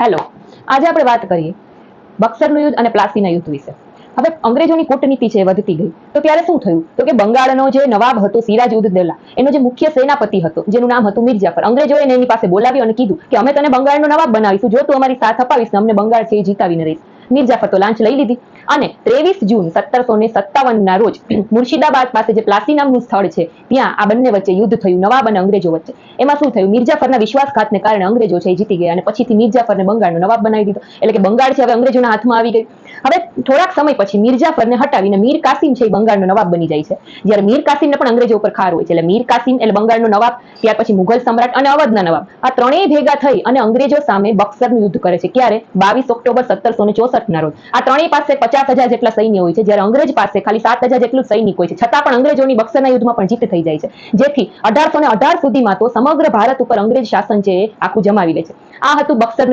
Hello, આજે આપણે વાત કરીએ બક્સરનું યુદ્ધ અને પ્લાસીના યુદ્ધ વિશે. હવે અંગ્રેજોની કૂટનીતિ છે વધતી ગઈ, તો ત્યારે શું થયું તો કે બંગાળનો જે નવાબ હતો સિરાજ ઉદ દૌલા, એનો જે મુખ્ય સેનાપતિ હતો જેનું નામ હતું મીરજાફર, અંગ્રેજોએ એની પાસે બોલાવ્યો અને કીધું કે અમે તને બંગાળનો નવાબ બનાવીશું જો તું અમારી સાથ અપાવીશ ને અમને બંગાળ છે એ જીતાવીને રહીશ. મીરજાફર તો લાંચ લઈ લીધી અને 23 જૂન 1757 ના રોજ મુર્શિદાબાદ પાસે જે પ્લાસી નામનું સ્થળ છે ત્યાં આ બંને વચ્ચે યુદ્ધ થયું, નવાબ અને અંગ્રેજો વચ્ચે. એમાં શું થયું, મીરજાફરના વિશ્વાસઘાતને કારણે અંગ્રેજો છે એ જીતી ગયા અને પછીથી મીરજાફરને બંગાળનો નવાબ બનાવી દીધો. એટલે કે બંગાળ છે હવે અંગ્રેજોના હાથમાં આવી ગઈ. હવે થોડાક સમય પછી મીરજાફરને હટાવીને મીર કાસિમ છે એ બંગાળનો નવાબ બની જાય છે. જ્યારે મીર કાસિમને પણ અંગ્રેજો ઉપર ખાર હોય છે, એટલે મીર કાસિમ એટલે બંગાળનો નવાબ, ત્યાર પછી મુઘલ સમ્રાટ અને અવધના નવાબ, આ ત્રણેય ભેગા થઈ અને અંગ્રેજો સામે બક્સરનું યુદ્ધ કરે છે. ક્યારે? 22 ઓક્ટોબર 1764 ના રોજ. આ ત્રણેય પાસે 50,000 જેટલા સૈન્ય હોય છે, જ્યારે અંગ્રેજ પાસે ખાલી 7,000 જેટલું સૈનિક હોય છે. છતાં પણ અંગ્રેજોની બક્સરના યુદ્ધમાં પણ જીત થઈ જાય છે, જેથી 1818 સુધીમાં તો સમગ્ર ભારત ઉપર અંગ્રેજ શાસન છે એ આખું જમાવી લે છે. આ હતું બક્સરનું